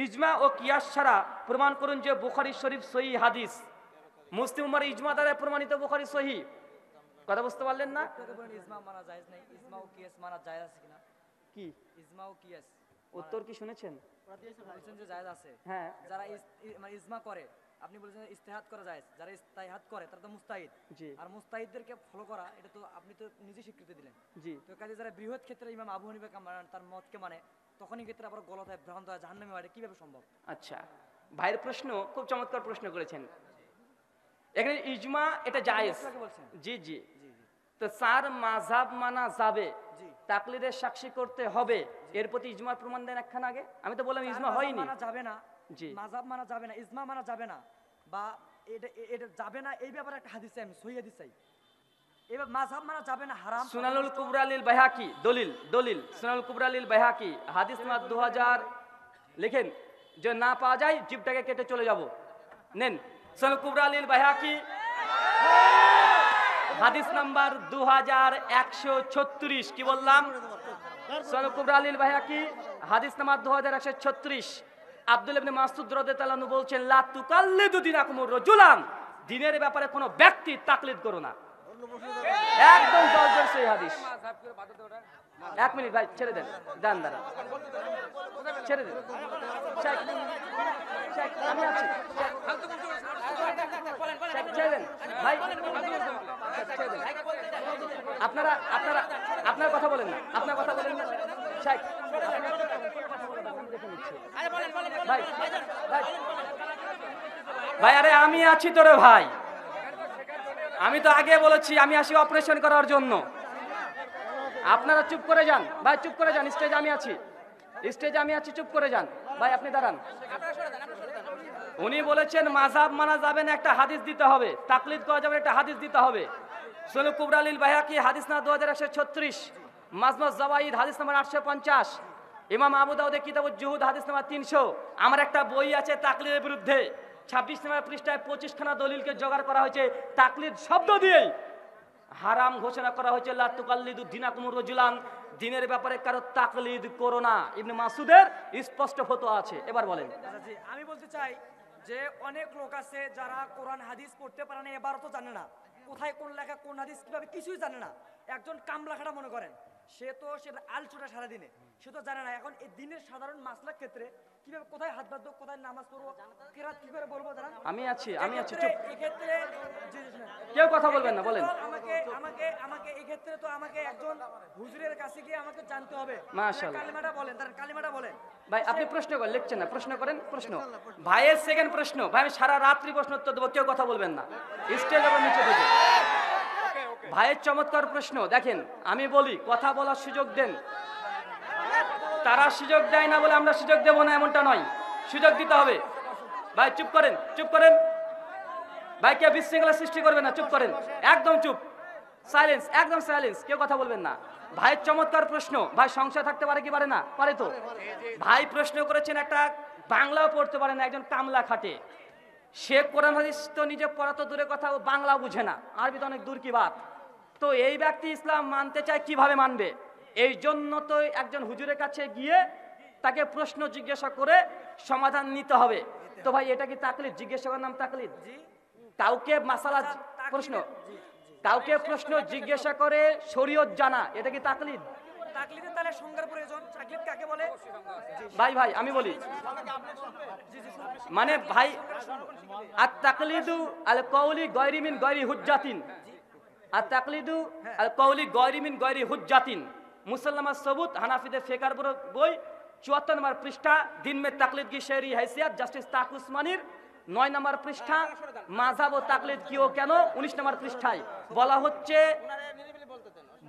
ইজমা ও কিয়াস ছাড়া প্রমাণ করুন যে বুখারী শরীফ সহিহ হাদিস। মুসলিম উম্মার ইজমা দ্বারা প্রমাণিত বুখারী সহিহ। কথা বুঝতে পারলেন না? ইজমা মানা জায়েজ নাই, ইজমা ও কিয়াস মানা জায়েজ আছে কিনা? কি ইজমা ও কিয়াস উত্তর কি শুনেছেন? বলছেন যে জায়েজ আছে। হ্যাঁ, যারা মানে ইজমা করে, আপনি বলছেন ইজতিহাদ করা জায়েজ, যারা ইজতিহাদ করে তারা তো মুস্তাহিদ। জি আর মুস্তাহিদদেরকে ফলো করা, এটা তো আপনি তো নিজে স্বীকৃতি দিলেন। জি। তো কাজে যারা বৃহৎ ক্ষেত্রে ইমাম আবু হানিফাকে মানে তার মতকে মানে, তখনই ক্ষেত্রে আবার গলত হয়, ভ্রান্ত হয়, জাহান্নামে হয়, এটা কিভাবে সম্ভব? আচ্ছা, ভাইয়ের প্রশ্ন খুব চমৎকার প্রশ্ন করেছেন। এখানে ইজমা এটা জায়েজ। বলছেন জি জি। জি জি তো স্যার মাযহাব মানা যাবে, জি। তাকলিদের সাক্ষী করতে হবে, এর প্রতি ইজমার প্রমাণ দেন একখান আগে। আমি তো বললাম ইজমা হয়নি। মানা যাবে না, জি। মাযহাব মানা যাবে না, ইজমা মানা যাবে না, বা এটা যাবে না, এই ব্যাপারে একটা হাদিস চাই, আমি সহিহ হাদিস চাই। এবার মাযহাব মানা যাবে না, হারাম। সুনানুল কুবরা লিল বাইহাকি, দলিল সুনানুল কুবরা লিল বাইহাকি হাদিস নাম্বার 2000 লিখেন, যে না পাওয়া যায় জিভটাকে কেটে চলে যাব। নেন সুনানুল কুবরা লিল বাইহাকি হাদিস নাম্বার 2136। কি বললাম? সুনানুল কুবরা লিল বাইহাকি হাদিস নাম্বার 2136। আব্দুল্লাহ ইবনে মাসউদ রাদিয়াল্লাহু আনহু বলছেন, লা তুকাল্লিদু দিনাকুমুর রাজুলান, দিনের ব্যাপারে কোনো ব্যক্তি তাকলিদ করো না। একদম জলজল সেই হাদিস। এক মিনিট ভাই, ছেড়ে দেন, দান দাঁড়া, ছেড়ে দেন। আমি আছি, ছেড়ে দেন ভাই, ছেড়ে দেন। আপনারা আপনারা আপনার কথা বলেন না, আপনার কথা বলেন না। শেখ ভাই, ভাই ভাই, আরে আমি আছি তোরে ভাই, আমি তো আগে বলেছি আমি আসি অপারেশন করার জন্য। আপনারা চুপ করে যান ভাই, চুপ করে যান। স্টেজে আমি আছি, স্টেজে আমি আছি, চুপ করে যান ভাই। আপনি দাঁড়ান। উনি বলেছেন মাযহাব মানা যাবে না, একটা হাদিস দিতে হবে, তাকলিদ করা যাবে, একটা হাদিস দিতে হবে। সুনানুল কুবরা লিল বাইহাকি হাদিস নাম্বার 2136, মাজমুজ জাওয়াইদ হাদিস নাম্বার 850, ইমাম আবু দাউদের কিতাবুজ জুহুদ হাদিস নাম্বার 300। আমার একটা বই আছে তাকলিদের বিরুদ্ধে, 26 নম্বর পৃষ্ঠায় 25খানা দলিলকে জোগাড় করা হয়েছে তাকলিদ শব্দ দিয়েই। হারাম ঘোষণা করা হয়েছে, লা তুকাল্লিদু দিনাকুমুর রাজুলান, দিনের ব্যাপারে কারো তাকলিদ করো না। ইবনে মাসউদের স্পষ্ট ফতোয়া আছে। এবার বলেন। জি, আমি বলতে চাই যে অনেক লোক আছে যারা কোরআন হাদিস পড়তে পারে না, এবারও তো জানে না কোথায় কোন লেখা, কোন হাদিস কিভাবে, কিছুই জানে না। একজন কামলাখাটা মনে করেন, সে আলচুটা সারাদিনে, সে তো জানে না এখন এই দিনের সাধারণ মাসলার ক্ষেত্রে কিভাবে কোথায় হাত বাঁধবো, কোথায় নামাজ পড়বো, কিরাত কি করে বলবো, জানেন? আমি আছি চুপ। এক্ষেত্রে কেউ কথা বলবেন না, বলেন। আমাকে এক্ষেত্রে তো আমাকে একজন হুজুরের কাছে গিয়ে আমাকে জানতে হবে। মাশাআল্লাহ। কালিমাটা বলেন, তার কালিমাটা বলেন। ভাই আপনি প্রশ্ন করেন, লিখছেন না, প্রশ্ন করেন। প্রশ্ন ভাইয়ের সেকেন্ড প্রশ্ন। ভাই আমি সারা রাত্রি প্রশ্ন উত্তর দেবো, কেউ কথা বলবেন না, স্টেজের উপর নিচে থেকে। ভাইয়ের চমৎকার প্রশ্ন। দেখেন আমি বলি, কথা বলার সুযোগ দেন। তারা সুযোগ দেয় না বলে আমরা সুযোগ দেব না এমনটা নয়, সুযোগ দিতে হবে। ভাই চুপ করেন, চুপ করেন ভাই, কে বিশৃঙ্খলা সৃষ্টি করবে না, চুপ করেন, একদম চুপ, সাইলেন্স, একদম সাইলেন্স, কেউ কথা বলবেন না। ভাইয়ের চমৎকার প্রশ্ন। ভাই সংশয় থাকতে পারে কি পারে না? পারে তো। ভাই প্রশ্ন করেছেন, একটা বাংলাও পড়তে পারে না, একজন কামলা খাটে, সে কোরআন হাদিস তো নিজে পড়া তো দূরে কথা, ও বাংলা বুঝে না, আরবি তো অনেক দূর কি বাত। তো এই ব্যক্তি ইসলাম মানতে চায়, কিভাবে মানবে? এই জন্য তো একজন হুজুরের কাছে গিয়ে তাকে প্রশ্ন জিজ্ঞাসা করে সমাধান নিতে হবে। তো ভাই এটা কি তাকলিদ? জিজ্ঞাসা করার নাম তাকলিদ? কাউকে মাসালা প্রশ্ন, কাউকে প্রশ্ন জিজ্ঞাসা করে শরীয়ত জানা, এটা কি তাকলিদ? তাকলিদের তাহলে সংজ্ঞার প্রয়োজন, তাকলিদ কাকে বলে? ভাই ভাই আমি বলি, মানে ভাই আর তাকলিদু আল কওলি গায়রি মিন গায়রি হুজ্জাতিন, আর তাকলিদু আল কওলি গায়রি মিন গায়রি হুজ্জাতিন, মুসাল্লামা সবুত হানাফিদের ফিকার বই 74 নম্বর পৃষ্ঠা, দিন মে তাকলিদ কি শরঈ हैसियत, জাস্টিস তাক উসমানীর 9 নম্বর পৃষ্ঠা, মাযহাব ও তাকলিদ কি ও কেন 19 নম্বর পৃষ্ঠায়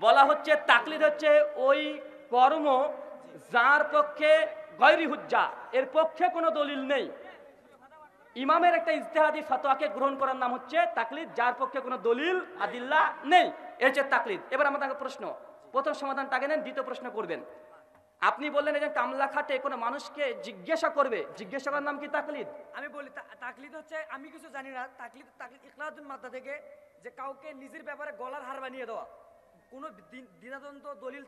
বলা হচ্ছে তাকলিদ হচ্ছে ওই কর্ম যার পক্ষে গায়রি হুজ্জা, এর পক্ষে কোনো দলিল নেই। ইমামের একটা ইজতিহাদি ফতোয়াকে গ্রহণ করার নাম হচ্ছে তাকলিদ, যার পক্ষে কোনো দলিল আদিল্লা নেই, এর হচ্ছে তাকলিদ। এবার আমাদের প্রশ্ন, প্রথম সমাধানটাকে নেন, দ্বিতীয় প্রশ্ন করবেন। আপনি বললেন একজন কামলা খাটে কোনো মানুষকে জিজ্ঞাসা করবে, জিজ্ঞাসা করার নাম কি তাকলিদ? আমি বলি তাকলিদ হচ্ছে, আমি কিছু জানি না, তাকলিদ ইখলাদুল মাদ্দা থেকে, যে কাউকে নিজের ব্যাপারে গলার হার বানিয়ে দেওয়া, কোনো দ্বিধাদ্বন্দ্ব দলিল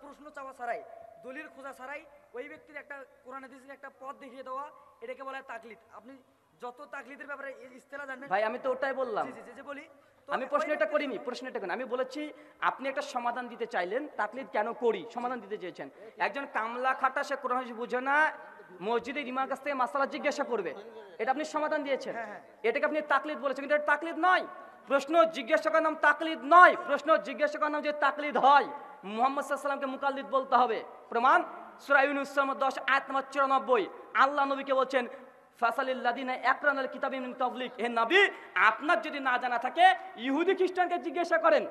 প্রশ্ন চাওয়া ছাড়াই দলিল খোঁজা ছাড়াই ওই ব্যক্তির একটা কোরআন হাদিসের একটা পথ দেখিয়ে দেওয়া, এটাকে বলা হয় তাকলিদ। আপনি যত তাকলিদের ব্যাপারে ইস্তেলা জানবেন। ভাই আমি তো ওটাই বললাম, জি জি জি জি, বলি তো আমি ওই প্রশ্ন এটা ব্যক্তির করিনি, জন্য- প্রশ্ন এটা করিনি। আমি বলেছি আপনি একটা সমাধান দিতে চাইলেন, তাকলিদ কেন করি সমাধান দিতে চেয়েছেন। একজন কামলা খাটা সে কোরআন হাদিস বুঝে না, মসজিদের ইমামের কাছ থেকে মাসালা জিজ্ঞাসা করবে, এটা আপনি সমাধান দিয়েছেন। এটাকে আপনি তাকলিদ বলেছেন, কিন্তু এটা তাকলিদ নয়। প্রশ্ন জিজ্ঞাসা করার নাম তাকলিদ নয়, প্রশ্ন জিজ্ঞাসা করার নাম যে তাকলিদ হয় মুহাম্মদ সাল্লাল্লাহু আলাইহি ওয়াসাল্লামকে মুকাল্লিদ বলতে হবে। প্রমাণ সূরা ইউনূস 10 আয়াত নম্বর 94, আল্লাহ নবীকে বলছেন ফাসালিল্লাযিনা ইয়াকরাউনাল কিতাবা মিন ক্বাবলিক, হে নবী আপনার যদি না জানা থাকে ইহুদি খ্রিস্টানকে জিজ্ঞাসা করেন।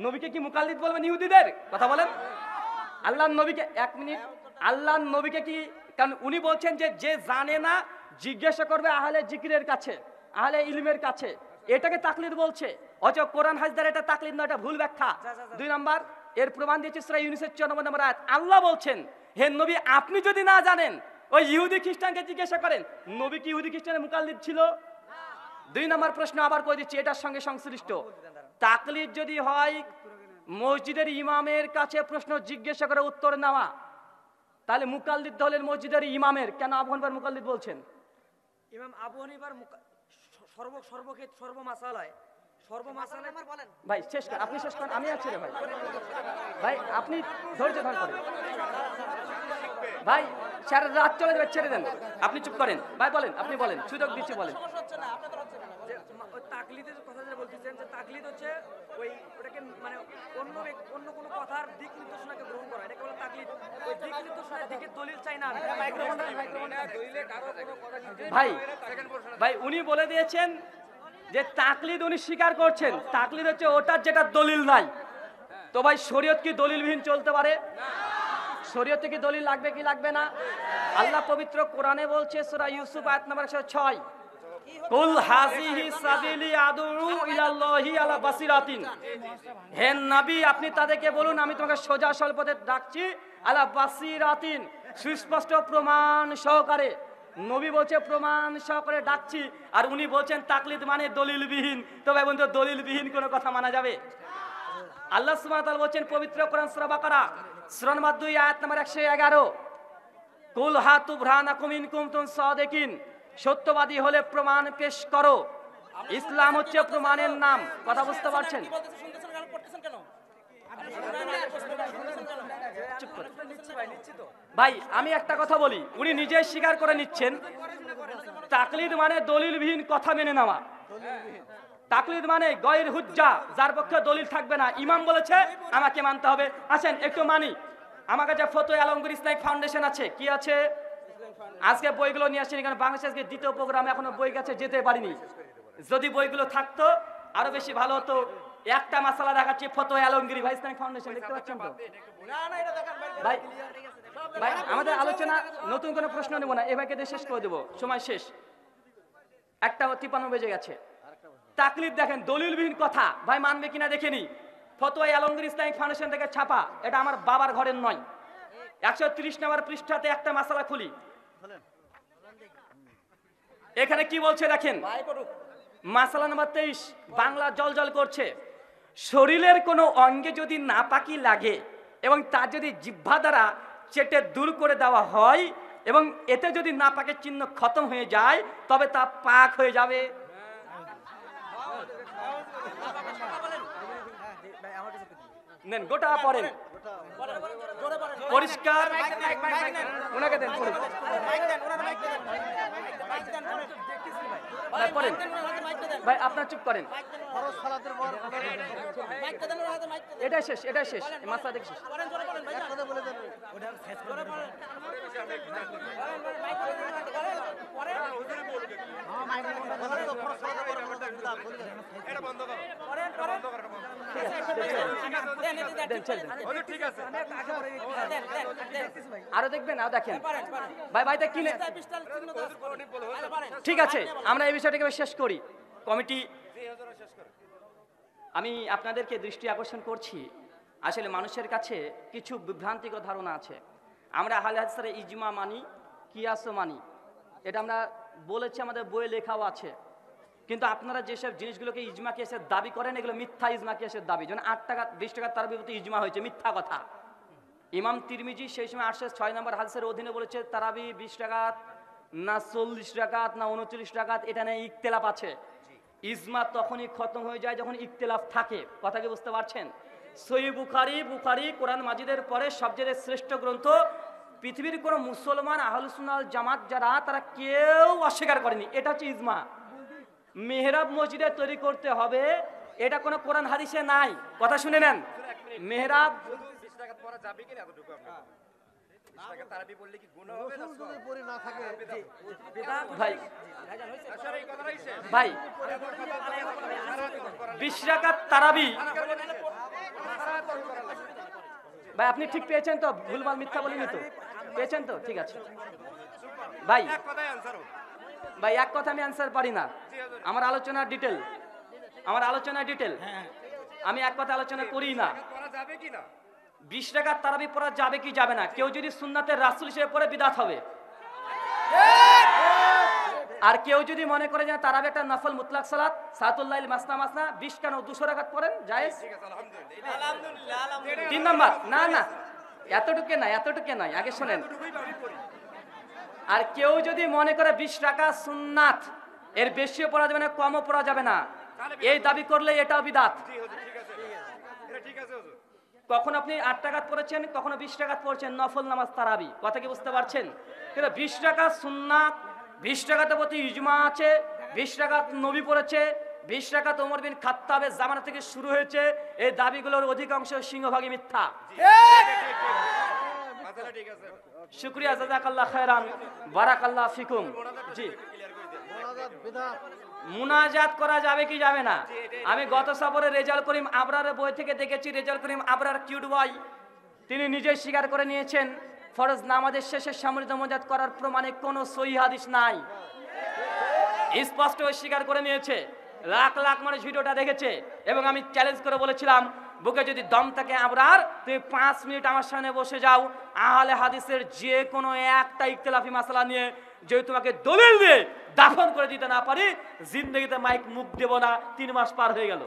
নবীকে কি মুকাল্লিদ বলবেন ইহুদিদের? কথা বলেন। আল্লাহর নবীকে, এক মিনিট, আল্লাহর নবীকে কি, কারণ উনি বলছেন যে যে জানে না জিজ্ঞাসা করবে আহলে জিকিরের কাছে, আহলে ইলমের কাছে, এটাকে তাকলিদ বলছে। অথচ কোরআন হাদিস দ্বারা এটা তাকলিদ নয়, এটা ভুল ব্যাখ্যা। দুই নাম্বার এর প্রমাণ দিয়েছে সূরা ইউনূসের 94 নম্বর আয়াত। আল্লাহ বলছেন হে নবী আপনি যদি না জানেন ওই ইহুদি খ্রিস্টানকে জিজ্ঞাসা করেন। নবী কি ইহুদি খ্রিস্টানের মুকাল্লিদ ছিল? দুই নম্বর প্রশ্ন আবার করে দিচ্ছি, এটার সঙ্গে সংশ্লিষ্ট। তাকলিদ যদি হয় মসজিদের ইমামের কাছে প্রশ্ন জিজ্ঞাসা করে উত্তর নেওয়া, তাহলে মুকাল্লিদ হলেন মসজিদের ইমামের, কেন আবু হানিফার মুকাল্লিদ বলছেন? ইমাম আবু হানিফার সর্বমাসালায় ভাই শেষ করেন, আপনি শেষ করেন, আমি আছি রে ভাই। ভাই আপনি ধৈর্য ধারণ করেন ভাই, সারা রাত চলে যাবে, ছেড়ে দেন, আপনি চুপ করেন ভাই, বলেন, আপনি বলেন, সুযোগ দিচ্ছি, বলেন। যে ওই তাকলিদের কথা যেটা বলতেছেন, যে তাকলিদ হচ্ছে ওই ওটাকে মানে অন্য কোনো কথার দিক নির্দেশনাকে গ্রহণ করা, এটাকে বলে তাকলিদ। ওই দিক নির্দেশনার দিকে দলিল চাই না আমি। ভাই ভাই উনি বলে দিয়েছেন যে তাকলিদ উনি স্বীকার করছেন, তাকলিদ হচ্ছে ওটার যেটা দলিল নাই। তো ভাই শরীয়ত কি দলিলবিহীন চলতে পারে? শরীয়তে কি দলিল লাগবে কি লাগবে না? আল্লাহ পবিত্র কোরআনে বলছে সূরা ইউসুফ আয়াত নম্বর 106, কুল হাযিহি সাবিলি আদউ ইলাল্লাহি আলা বাসিরাতিন, হে নবী আপনি তাদেরকে বলুন আমি তোমাকে সোজা সরল পথে ডাকছি, আলা বাসিরাতিন, সুস্পষ্ট প্রমাণ সহকারে। নবী বলছে প্রমাণ সহকারে ডাকছি, আর উনি বলছেন তাকলিদ মানে দলিলবিহীন। তো ভাই বন্ধু দলিলবিহীন কোনো কথা মানা যাবে? আল্লাহ সুবহানাহু ওয়া তাআলা বলছেন পবিত্র কোরআন সূরা বাকারা সূরা নম্বর 2 আয়াত নম্বর 111, কুল হাতু বুরহানাকুম ইন কুনতুম সাদিকিন, সত্যবাদী হলে প্রমাণ পেশ করো। ইসলাম হচ্ছে প্রমাণের নাম। কথা বুঝতে পারছেন? চুপ করে। ভাই আমি একটা কথা বলি, উনি নিজেই স্বীকার করে নিচ্ছেন তাকলিদ মানে দলিলবিহীন কথা মেনে নেওয়া। তাকলিদ মানে গয়র হুজ্জা, যার পক্ষে দলিল থাকবে না, ইমাম বলেছে আমাকে মানতে হবে। আসেন একটু মানি। আমার কাছে ফতোয়া আলমগীর ইসলামিক ফাউন্ডেশন আছে, কি আছে? আজকে বইগুলো নিয়ে আসেনি, কারণ বাংলাদেশের দ্বিতীয় প্রোগ্রামে এখনো বই কাছে যেতে পারিনি। যদি বইগুলো থাকতো আরো বেশি ভালো হতো। একটা মাসালা দেখাচ্ছি, ফতোয়া আলমগীর ভাই ইসলামিক ফাউন্ডেশন, দেখতে পাচ্ছেন তো ভাই? ভাই আমাদের আলোচনা, নতুন কোনো প্রশ্ন নেব না, এ ভাইকে দিয়ে শেষ করে দেবো, সময় শেষ। 1:53 বেজে গেছে। তাকলিদ দেখেন দলিলবিহীন কথা, ভাই মানবে কিনা দেখেনি। ফতোয়া আলমগীর ইসলামিক ফাউন্ডেশন থেকে ছাপা, এটা আমার বাবার ঘরের নয়। 130 নম্বর পৃষ্ঠাতে একটা মাসালা খুলি, এখানে কি বলছে দেখেন। মাসালা নম্বর 23, বাংলা জল করছে। শরীরের কোনো অঙ্গে যদি নাপাকি লাগে এবং তা যদি জিহ্বা দ্বারা চেটে দূর করে দেওয়া হয় এবং এতে যদি নাপাকের চিহ্ন খতম হয়ে যায় তবে তা পাক হয়ে যাবে। নেন গোটা পড়েন, পরিষ্কার ওনাকে দেন পড়েন। ভাই পড়েন ভাই, আপনার চুপ করেন। এটাই শেষ, এটাই শেষ, মাসলা দেখে শেষ। আরো দেখবেন, আরো দেখেন ভাই, ভাই কিনে ঠিক আছে। আমরা এই বিষয়টাকে শেষ করি। কমিটি, আমি আপনাদেরকে দৃষ্টি আকর্ষণ করছি, আসলে মানুষের কাছে কিছু বিভ্রান্তিকর ধারণা আছে। আমরা আহলে হাদিসের ইজমা মানি, কিয়াসও মানি, এটা আমরা বলেছি, আমাদের বইয়ে লেখাও আছে। কিন্তু আপনারা যেসব জিনিসগুলোকে ইজমা কিয়াসের দাবি করেন, এগুলো মিথ্যা ইজমা কিয়াসের দাবি। যেমন 8 টাকা 20 টাকা তার বিপরীতে ইজমা হয়েছে, মিথ্যা কথা। ইমাম তিরমিজি সেই সময় 806 নম্বর হাদিসের অধীনে বলেছে তারাবি 20 রাকাত না 40 রাকাত না 39 রাকাত, এটা নিয়ে ইখতিলাফ আছে। ইজমা তখনই খতম হয়ে যায় যখন ইখতিলাফ থাকে। কথা কি বুঝতে পারছেন? সহিহ বুখারী কোরআন মাজিদের পরে সবচেয়ে শ্রেষ্ঠ গ্রন্থ। পৃথিবীর কোনো মুসলমান আহলুস সুন্নাহ ওয়াল জামাত যারা, তারা কেউ অস্বীকার করেনি। এটা হচ্ছে ইজমা। মেহরাব মসজিদে তৈরি করতে হবে, এটা কোনো কোরআন হাদিসে নাই। কথা শুনে নেন। মেহরাব ভাই ভাই 20 রাকাত তারাবি ভাই আপনি ঠিক পেয়েছেন তো? ভুলভাল মিথ্যা বলিনি তো? পেয়েছেন তো? ঠিক আছে ভাই। ভাই এক কথা আমি অ্যান্সার পারি না। আমার আলোচনার ডিটেল, আমি এক কথা আলোচনা করি না। 20 রাকাত তারাবি পড়া যাবে কি যাবে না? কেউ যদি সুন্নাতের রাসূল হিসেবে পড়ে বিদআত হবে। আর কেউ যদি মনে করে যে তারাবি একটা নফল মুতলাক সালাত, সালাতুল লাইল মাসনা মাসনা 20 কেন 200 রাকাত পড়েন, জায়েজ। 3 নাম্বার, না না এতটুকু নয়, আগে শুনেন। আর কেউ যদি মনে করে 20 রাকাত সুন্নাত, এর বেশিও পড়া যাবে না, কমও পড়া যাবে না, এই দাবি করলে এটাও বিদআত। কখন আপনি 8 রাকাত পড়েছেন, কখনো 20 রাকাত পড়ছেন, নফল নামাজ তারাবি। কথা কি বুঝতে পারছেন? কিন্তু 20 রাকাত সুন্নাত, 20 রাকাতের প্রতি ইজমা আছে, 20 রাকাত নবী পড়েছে, 20 রাকাত ওমর বিন খাত্তাবের জামানা থেকে শুরু হয়েছে, এই দাবিগুলোর অধিকাংশ সিংহভাগই মিথ্যা। শুকরিয়া, জাযাকাল্লাহ খায়রান, বারাকাল্লাহ ফিকুম। জি, মুনাজাত করা যাবে কি যাবে না? আমি গত সফরে রেজাউল করিম আবরারের বই থেকে দেখেছি, রেজাউল করিম আবরার কিউট বয়, তিনি নিজেই স্বীকার করে নিয়েছেন ফরজ নামাজের শেষে সামরিত মুনাজাত করার প্রমাণে কোনো সহিহ হাদিস নাই। স্পষ্ট স্বীকার করে নিয়েছে, লাখ লাখ মানুষ ভিডিওটা দেখেছে। এবং আমি চ্যালেঞ্জ করে বলেছিলাম, বুকে যদি দম থাকে আবরার, তুমি 5 মিনিট আমার সামনে বসে যাও, আহলে হাদিসের যে কোনো একটা ইখতিলাফি মাসলা নিয়ে যদি তোমাকে দলিল দিয়ে দাফন করে দিতে না পারি, জিন্দগিতে মাইক মুখ দেব না। 3 মাস পার হয়ে গেল।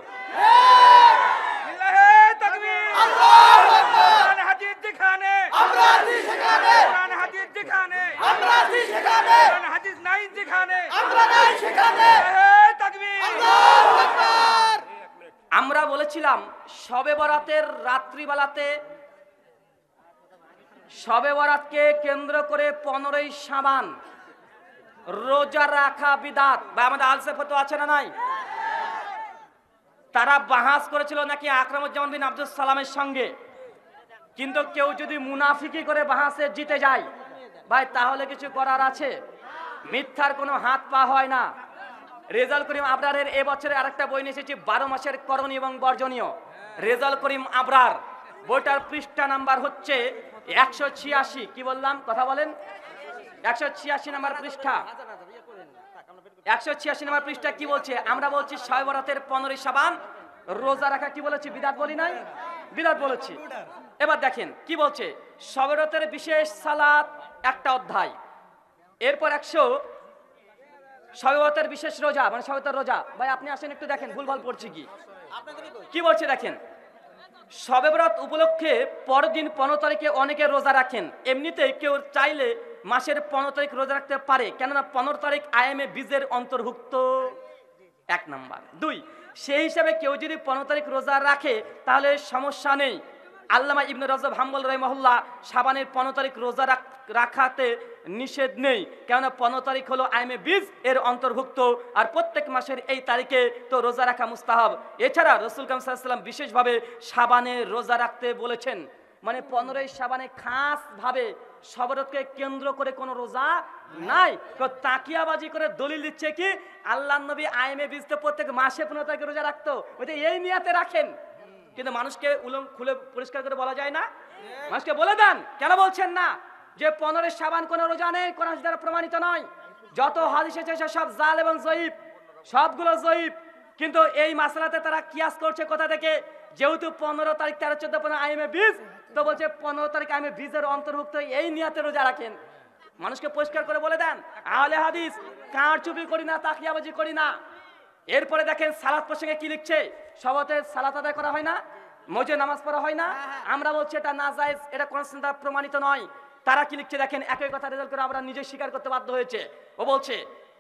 আমরা বলেছিলাম শবে বরাতের রাত্রিবেলাতে, শবে বরাতকে কেন্দ্র করে 15ই শাবান রোজা রাখা বিদআত। বা আমাদের আলসে ফতোয়া আছে না নাই? তারা বাহাস করেছিল নাকি আকরামুজ্জামান বিন আব্দুল সালামের সঙ্গে। কিন্তু কেউ যদি মুনাফিকি করে বাহাসে জিতে যায়, ভাই তাহলে কিছু করার আছে? মিথ্যার কোনো হাত পা হয় না। রেজাউল করিম আবরারের এবছরে আরেকটা বই নিয়ে এসেছি, 12 মাসের করণীয় এবং বর্জনীয়। রেজাউল করিম আবরার বইটার পৃষ্ঠা নাম্বার হচ্ছে 186। কি বললাম? কথা বলেন। 186 নাম্বার পৃষ্ঠা। 186 নাম্বার পৃষ্ঠা কি বলছে? আমরা বলছি শবে বরাতের 15ই শাবান রোজা রাখা কি বলেছি? বিদআত বলি নাই? বিদআত বলেছি। এবার দেখেন কি বলছে, শবে বরাতের বিশেষ সালাত একটা অধ্যায়, এরপর 100 শবে বরাতের বিশেষ রোজা, মানে শবে বরাতের রোজা। ভাই আপনি আসেন একটু দেখেন ভুলভাল পড়ছি কি বলছে দেখেন। শবে বরাত উপলক্ষে পরের দিন 15 তারিখে অনেকে রোজা রাখেন। এমনিতেই কেউ চাইলে মাসের 15 তারিখ রোজা রাখতে পারে, কেননা 15 তারিখ আইএমএ বীজের অন্তর্ভুক্ত। 1 নাম্বার। 2, সেই হিসাবে কেউ যদি 15 তারিখ রোজা রাখে তাহলে সমস্যা নেই। আল্লামা ইবনে রজব হাম্বল রাহিমাহুল্লাহ শাবানের 15 তারিখ রোজা রাখাতে নিষেধ নেই, কেননা 15 তারিখ হলো আইএমএ বীজ এর অন্তর্ভুক্ত। আর প্রত্যেক মাসের এই তারিখে তো রোজা রাখা মুস্তাহাব। এছাড়া রাসূল কারীম সাল্লাল্লাহু আলাইহি ওয়াসাল্লাম বিশেষভাবে শাবানে রোজা রাখতে বলেছেন। মানে 15ই শাবানে খাস ভাবে শবরতকে কেন্দ্র করে কোনো রোজা নাই। তাকিয়াবাজি করে দলিল দিচ্ছে কি আল্লাহর নবী আইএমএ বীজতে প্রত্যেক মাসে 15 তারিখে রোজা রাখতো, ওইটা এই নিয়াতে রাখেন। কিন্তু মানুষকে খুলে পরিষ্কার করে বলা যায় না? মানুষকে বলে দেন, কেন বলছেন না যে 15ই শাবান কোনো রোজা নেই, কোন হাদিস দ্বারা প্রমাণিত নয়। যত হাদিস এসেছে সব জাল এবং জয়ীফ, সবগুলো জয়ীফ। কিন্তু এই মাসলাতে তারা কিয়াস করছে কোথা থেকে? যেহেতু 15 তারিখ 13, 14, 15 আইএমএ বীজ, তো বলছে 15 তারিখ আইএমএ বীজের অন্তর্ভুক্ত, এই নিয়াতে রোজা রাখেন। মানুষকে পরিষ্কার করে বলে দেন, আহলে হাদিস কারচুপি করি না, তাকিয়াবাজি করি না। এরপরে দেখেন সালাত প্রসঙ্গে কি লিখছে, সবতে সালাত আদায় করা হয় না? মসজিদে নামাজ পড়া হয় না, আমরা বলছি এটা নাজায়েজ, এটা কোরআন দ্বারা প্রমাণিত নয়। তারা কি লিখছে দেখেন, একই কথা রেজাল্ট করে আমরা নিজে স্বীকার করতে বাধ্য হয়েছে। ও বলছে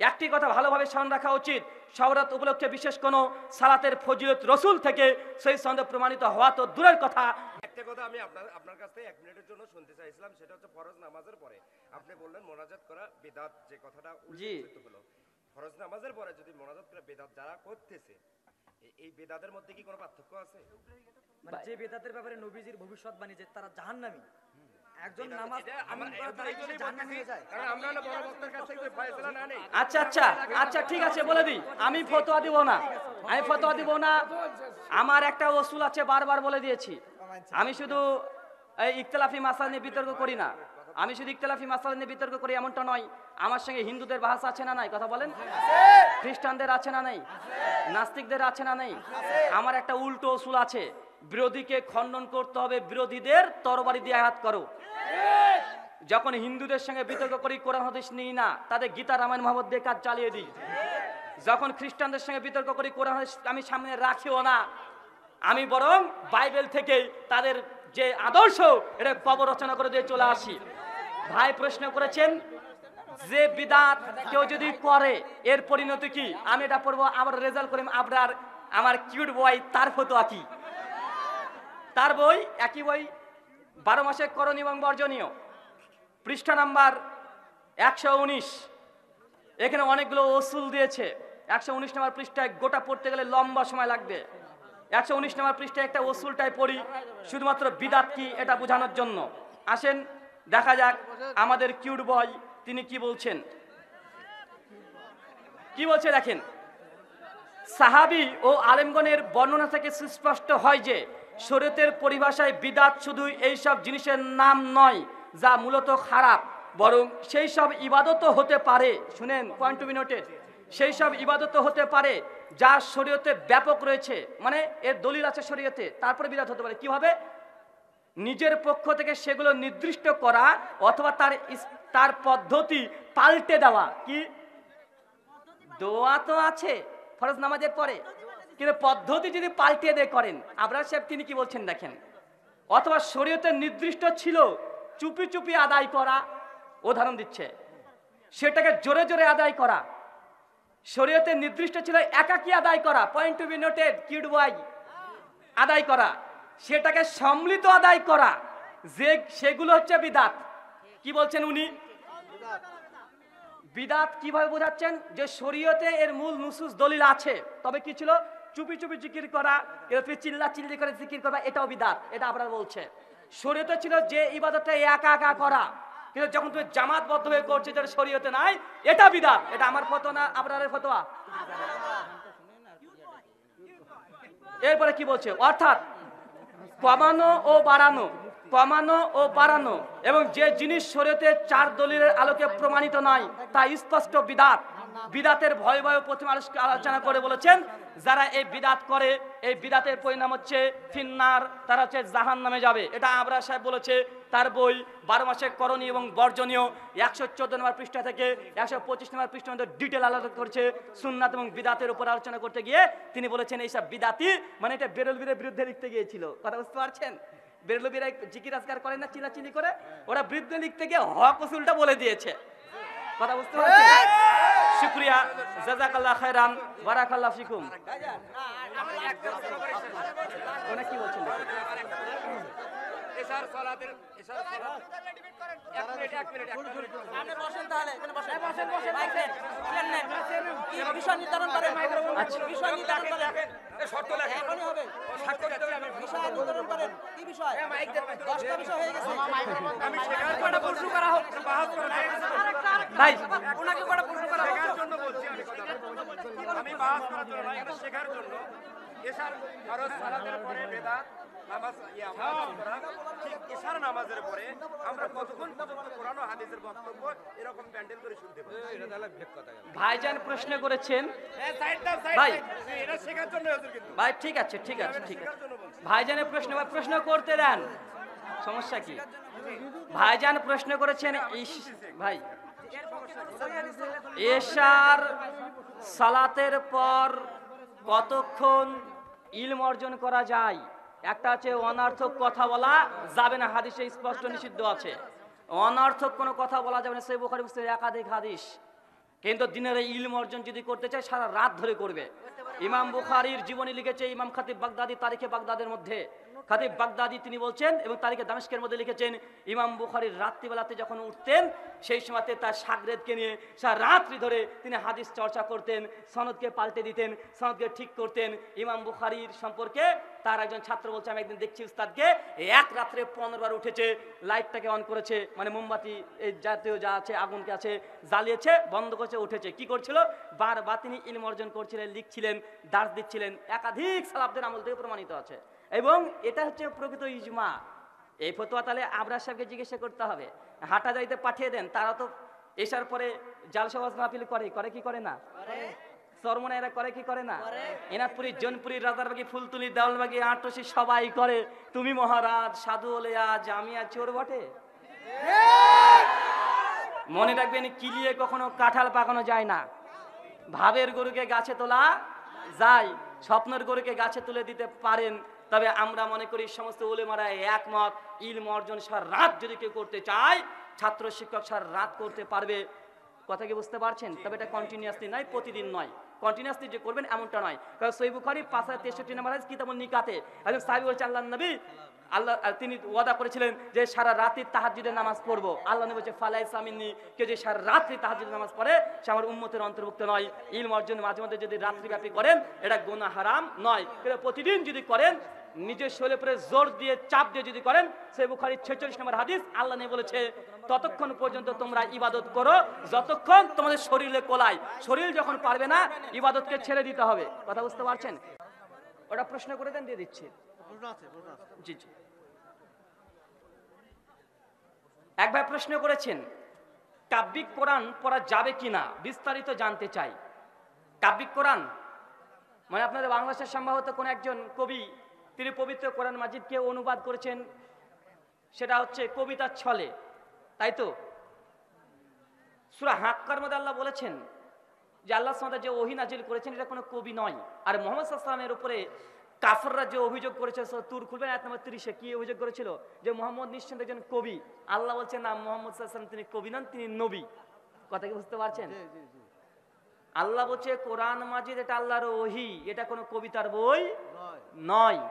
একটি কথা ভালোভাবে স্মরণ রাখা উচিত, শবরাত উপলক্ষে বিশেষ কোনো সালাতের ফজিলত রসুল থেকে সেই সন্দেহ প্রমাণিত হওয়া তো দূরের কথা। একটা কথা আমি আপনার কাছ থেকে 1 মিনিটের জন্য শুনতে চাইছিলাম, সেটা হচ্ছে ফরজ নামাজের পরে আপনি বললেন মোনাজাত করা বিদআত, যে কথাটা উল্লেখিত হলো, ফরজ নামাজের পরে যদি মোনাজাত করা বিদআত যারা করতেছে, এই বিদআতের মধ্যে কি কোনো পার্থক্য আছে? মানে যে বেদাতের ব্যাপারে নবীজির ভবিষ্যৎবাণী যে তারা জাহান্নামী, একজন নামাজ আমার করার দ্বারা কি সে জাহান্নামী হয়ে যায়? কারণ আমরা হলো বড় বক্তার কাছ থেকে ফয়সালা না নেই। আচ্ছা আচ্ছা আচ্ছা ঠিক আছে, বলে দিই, আমি ফতোয়া দিব না, আমি ফতোয়া দিব না। আমার একটা ওসুল আছে, বারবার বলে দিয়েছি। আমি শুধু এই ইখতিলাফি মাসালা নিয়ে বিতর্ক করি না, আমি শুধু ইখতিলাফি মাসালা নিয়ে বিতর্ক করি এমনটা নয়। আমার সঙ্গে হিন্দুদের বাহাস আছে না নাই, কথা বলেন? খ্রিস্টানদের আছে না নেই? নাস্তিকদের আছে না নেই? আমার একটা উল্টো ওসুল আছে, বিরোধীকে খণ্ডন করতে হবে, বিরোধীদের তরবারি দিয়ে আঘাত করো। যখন হিন্দুদের সঙ্গে বিতর্ক করি, কোরআন হাদিস নিই না, তাদের গীতা রামায়ণ মহাভারত দিয়ে কাজ চালিয়ে দিই। যখন খ্রিস্টানদের সঙ্গে বিতর্ক করি, কোরআন হাদিস আমি সামনে রাখিও না, আমি বরং বাইবেল থেকে তাদের যে আদর্শ এটা কবর রচনা করে দিয়ে চলে আসি। ভাই প্রশ্ন করেছেন যে বিদাত কেউ যদি করে এর পরিণতি কি, আমি এটা পড়বো, আমার রেজাল্ট করিম আবরার, আমার কিউট বয়, তার ফতোয়া কি? তার বই, একই বই, 12 মাসে করণীয় এবং বর্জনীয়, পৃষ্ঠা নাম্বার 119। এখানে অনেকগুলো ওসুল দিয়েছে। 119 নম্বর পৃষ্ঠায় গোটা পড়তে গেলে লম্বা সময় লাগবে। 119 নম্বর পৃষ্ঠায় একটা ওসুলটাই পড়ি, শুধুমাত্র বিদাত কি এটা বোঝানোর জন্য। আসেন দেখা যাক আমাদের কিউট বয় তিনি কি বলছেন। কি বলছে দেখেন, সাহাবী ও আলেমগণের বর্ণনা থেকে সুস্পষ্ট হয় যে শরীয়তের পরিভাষায় বিদাত শুধু এই সব জিনিসের নাম নয় যা মূলত খারাপ, বরং সেই সব ইবাদতও হতে পারে, শুনেন পয়েন্ট টু বি নোটেড, সেই সব ইবাদতও হতে পারে যা শরীয়তে ব্যাপক রয়েছে, মানে এর দলিল আছে শরীয়তে, তারপরে বিদাত হতে পারে। কিভাবে? নিজের পক্ষ থেকে সেগুলো নির্দিষ্ট করা অথবা তার পদ্ধতি পাল্টে দেওয়া। কি দোয়া তো আছে ফরজ নামাজের পরে, কিন্তু পদ্ধতি যদি পাল্টে দিয়ে করেন, আবরার সাহেব তিনি কি বলছেন দেখেন, অথবা শরীয়তে নির্দিষ্ট ছিল চুপি চুপি আদায় করা, উদাহরণ দিচ্ছে, সেটাকে জোরে জোরে আদায় করা। শরীয়তে নির্দিষ্ট ছিল একাকী আদায় করা, point to be noted cute boy, আদায় করা, সেটাকে সম্মিলিত আদায় করা, যে সেগুলো হচ্ছে বিদাত। কি বলছেন উনি? বিদাত কিভাবে বোঝাচ্ছেন? যে শরীয়তে এর মূল নুসুস দলিল আছে, তবে কি ছিল চুপি চুপি জিকির করা, এরপরে চিল্লা চিল্লি করে জিকির করা, এটাও বিদাত। এটা আপনারা বলছে শরীয়তে ছিল যে ইবাদতটা একা একা করা, কিন্তু যখন তুমি জামাতবদ্ধ হয়ে করছো যেটা শরীয়তে নাই, এটা বিদাত। এটা আমার ফতোয়া না, আপনাদের ফতোয়া। এরপরে কি বলছে, অর্থাৎ কমানো ও বাড়ানো, কমানো ও বাড়ানো, এবং যে জিনিস শরীয়তে 4 দলিলের আলোকে প্রমাণিত নয় তা স্পষ্ট বিদাত। বিদাতের ভয় ভয় প্রথমে আলোচনা করে বলেছেন যারা এই বিদাত করে, এই বিদাতের পরিণাম হচ্ছে ফিন্নার, তারা হচ্ছে জাহান্নামে যাবে। এটা আবরার সাহেব বলেছে তার বই 12 মাসে করণীয় এবং বর্জনীয় 114 নম্বর পৃষ্ঠা থেকে 125 নম্বর পৃষ্ঠা মধ্যে ডিটেল আলোচনা করছে সুন্নাত এবং বিদাতের উপর আলোচনা করতে গিয়ে তিনি বলেছেন এইসব বিদাতি মানে এটা বেরলবীরের বিরুদ্ধে লিখতে গিয়েছিল। কথা বুঝতে পারছেন? বেরলবীরা জিকির আজকার করেন না, চিল্লাচিল্লি করে, ওরা বিরুদ্ধে লিখতে গিয়ে হক উসুলটা বলে দিয়েছে। কথা বুঝতে পারছেন? শুকরিয়া, জাযাকাল্লাহ খায়রান, বারাকাল্লাহ ফিকুম। ওনা কি বলছেন? এশার সালাতের সালাত 1 মিনিট আপনি বসেন, তাহলে এখানে বসেন, বসেন বসেন বসেন, কি বিষয় নির্ধারণ করেন? আচ্ছা, বিষয় নির্ধারণ করেন, এই শর্ত লেখেন, এখনই হবে। শর্ত দিতে হবে। বিষয় নির্ধারণ করেন, কি বিষয়? 10টা বিষয় হয়ে গেছে। আমি শেখার জন্য প্রশ্ন করা হোক, বাহাত করা হয়ে গেছে ভাই ওনাকে কটা প্রশ্ন করা শেখার জন্য বলছি আমি কথা, আমি বাহাত করার জন্য না, এটা শেখার জন্য। এশার ফরজ সালাতের পরে বেদাত নামাজ নামাজ করা, ঠিক এশার নামাজের পরে আমরা কতক্ষণ পর্যন্ত কোরআন ও হাদিসের বক্তব্য এরকম প্যান্ডেল করে শুনতে পারি? এটা তাহলে ভেক কথা গেল। ভাইজান প্রশ্ন করেছেন, ভাই ভাই এটা শেখার জন্য হুজুর, কিন্তু ভাই ঠিক আছে ঠিক আছে ঠিক আছে, শেখার জন্য বলছি। ভাইজানের প্রশ্ন প্রশ্ন করতে দেন, সমস্যা কি? ভাইজান প্রশ্ন করেছেন ভাই এশার সালাতের পর কতক্ষণ ইলম অর্জন করা যায়? একটা আছে অনর্থক কথা বলা যাবে না, হাদিসে স্পষ্ট নিষিদ্ধ আছে। অনর্থক কোনো কথা বলা যাবে না, সহিহ বুখারী মুসলিমের একাধিক হাদিস। কিন্তু দিনের এই ইলম অর্জন যদি করতে চায় সারা রাত ধরে করবে। ইমাম বুখারীর জীবনী লিখেছে ইমাম খাতিব বাগদাদি তারিখে বাগদাদের মধ্যে। খাতিব বাগদাদি তিনি বলছেন এবং তারিখে দামেস্কের মধ্যে লিখেছেন, ইমাম বুখারীর রাত্রিবেলাতে যখন উঠতেন সেই সময়তে তার শাগরেদকে নিয়ে সারা রাত্রি ধরে তিনি হাদিস চর্চা করতেন, সনদকে পাল্টে দিতেন, সনদকে ঠিক করতেন। ইমাম বুখারীর সম্পর্কে তার একজন ছাত্র বলছে, আমি একদিন দেখছি উস্তাদকে এক রাত্রে 15 বার উঠেছে, লাইটটাকে অন করেছে, মানে মোমবাতি এই জাতীয় যা আছে আগুনকে আছে জ্বালিয়েছে, বন্ধ করেছে, উঠেছে। কি করছিল? বারবার তিনি ইলম অর্জন করছিলেন, লিখছিলেন, দার্স দিচ্ছিলেন। একাধিক সালাফদের আমল থেকে প্রমাণিত আছে এবং এটা হচ্ছে প্রকৃত ইজমা। এই ফতোয়া তাহলে আবরার সাহেবকে জিজ্ঞাসা করতে হবে। হাটা যাইতে পাঠিয়ে দেন, তারা তো এসার পরে জালসা ওয়াজ মাহফিল করে কি করে না? চরমনা এরা করে কি করে না? এনাদপুরি, জনপুরি, রাজারবাগি, ফুলতুলি, দেওয়ালবাগি, আটরশি সবাই করে। তুমি মহারাজ, সাধু ওলিয়া, জামিয়া চোর বটে। মনে রাখবেন, কিলিয়ে কখনো কাঁঠাল পাকানো যায় না। ভাবের গরুকে গাছে তোলা যায়, স্বপ্নের গরুকে গাছে তুলে দিতে পারেন। তবে আমরা মনে করি সমস্ত উলেমারা একমত, ইলম অর্জন সারা রাত যদি কেউ করতে চায়, ছাত্র শিক্ষক সারা রাত করতে পারবে। কথা কি বুঝতে পারছেন? তবে এটা কন্টিনিউয়াসলি নয়, প্রতিদিন নয়। কন্টিনিউয়াসলি যে করবেন এমনটা নয়। কারণ সহিহ বুখারী 563 নম্বর হাদিস কিতাবুন নিকাতে একজন সাহাবী বলছেন, আল্লাহর নবী তিনি ওয়াদা করেছিলেন যে সারা রাত্রি তাহাজ্জুদের নামাজ পড়বো। আল্লাহ নবী বলছে, ফালাইসা মিন্নি, কেউ যে সারা রাত্রি তাহাজ্জুদের নামাজ পড়ে সে আমার উম্মতের অন্তর্ভুক্ত নয়। ইলম অর্জন মাঝে মাঝে যদি রাত্রিব্যাপী করেন এটা গুনাহ হারাম নয়, কিন্তু প্রতিদিন যদি করেন, নিজের শরীরের উপরে জোর দিয়ে চাপ দিয়ে যদি করেন, সহিহ বুখারীর 46 নম্বর হাদিস, আল্লাহ নবী বলেছে, ততক্ষণ পর্যন্ত তোমরা ইবাদত করো যতক্ষণ তোমাদের শরীরে কোলায়। শরীর যখন পারবে না, ইবাদতকে ছেড়ে দিতে হবে। কথা বুঝতে পারছেন? ওটা প্রশ্ন করে দেন, দিয়ে দিচ্ছি। জি জি। এক ভাই প্রশ্ন করেছেন, কাব্যিক কোরআন পড়া যাবে কিনা, বিস্তারিত জানতে চাই। কাব্যিক কোরআন মানে আপনাদের বাংলাদেশের সম্ভবত কোন একজন কবি, তিনি পবিত্র কোরআন মাজিদকে অনুবাদ করেছেন, সেটা হচ্ছে কবিতার ছলে, তাই তো? সূরা হাক্কার মধ্যে আল্লাহ বলেছেন যে আল্লাহ সুবহানাহু ওয়া তাআলা যে ওহী নাজিল করেছেন এটা কোনো কবি নয়। আর মুহাম্মদ সাল্লাল্লাহু আলাইহি ওয়াসাল্লামের উপরে কাফেররা যে অভিযোগ করেছে, তুর খুলবেন আয়াত নম্বর 30-এ কি অভিযোগ করেছিল? যে মুহাম্মদ নিশ্চয়ই একজন কবি। আল্লাহ বলছেন, না, মুহাম্মদ সাল্লাল্লাহু আলাইহি ওয়াসাল্লাম তিনি কবি নন, তিনি নবী। কথা কি বুঝতে পারছেন? আল্লাহ বলছে কোরআন মাজিদ এটা আল্লাহর ওহী, এটা কোনো কবিতার বই নয়।